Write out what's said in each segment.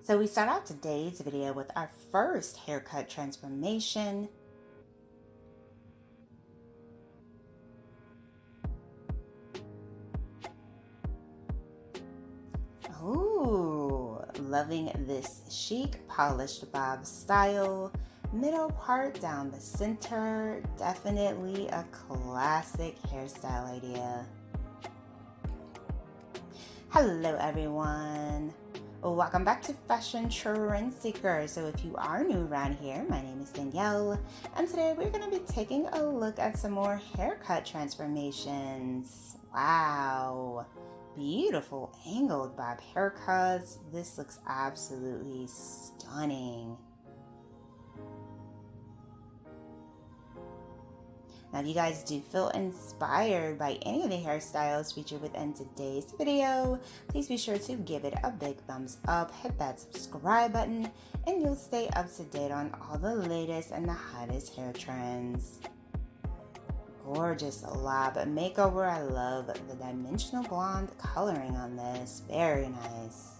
So we start out today's video with our first haircut transformation. Ooh, loving this chic polished bob style. Middle part down the center, definitely a classic hairstyle idea. Hello everyone. Welcome back to Fashion Trend Seeker. So if you are new around here, my name is Danielle, and today we're going to be taking a look at some more haircut transformations. Wow, beautiful angled bob haircuts. This looks absolutely stunning. Now, if you guys do feel inspired by any of the hairstyles featured within today's video, please be sure to give it a big thumbs up, hit that subscribe button, and you'll stay up to date on all the latest and the hottest hair trends. Gorgeous lob makeover. I love the dimensional blonde coloring on this. Very nice.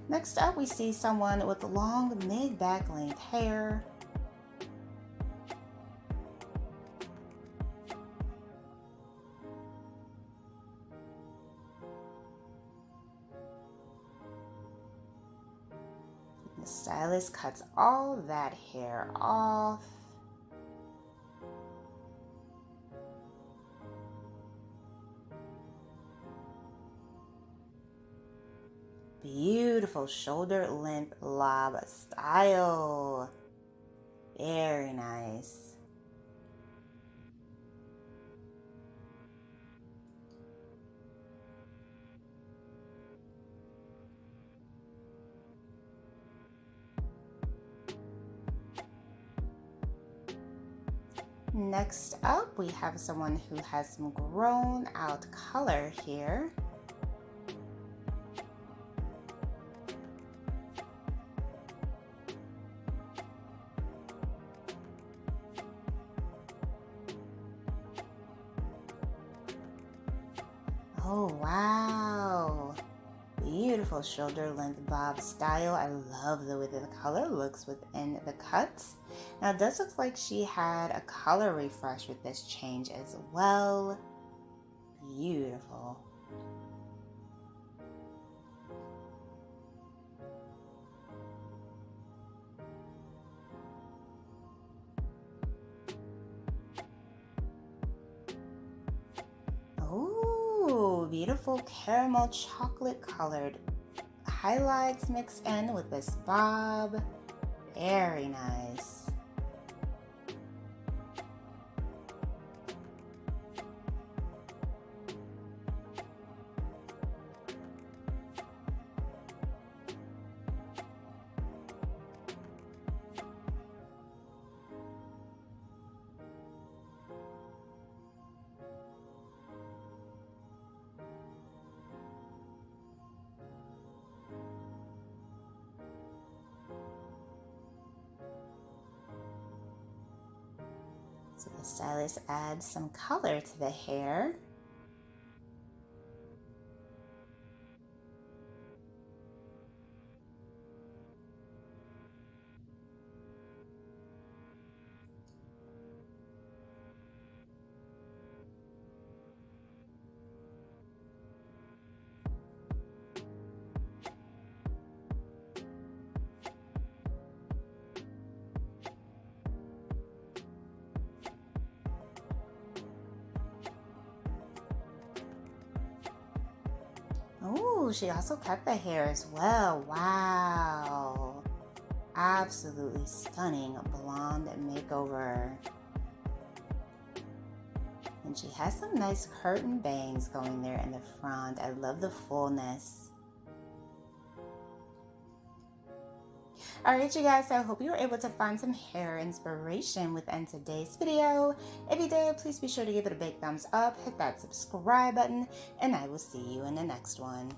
Next up, we see someone with long mid-back length hair. The stylist cuts all that hair off. Beautiful shoulder length lob style. Very nice. Next up, we have someone who has some grown out color here. Oh, wow. Beautiful shoulder length bob style. I love the way that the color looks within the cuts. Now, it does look like she had a color refresh with this change as well. Beautiful. Ooh, beautiful caramel chocolate colored highlights mixed in with this bob. Very nice. So the stylist adds some color to the hair. Oh, she also cut the hair as well. Wow. Absolutely stunning blonde makeover. And she has some nice curtain bangs going there in the front. I love the fullness. Alright you guys, so I hope you were able to find some hair inspiration within today's video. If you did, please be sure to give it a big thumbs up, hit that subscribe button, and I will see you in the next one.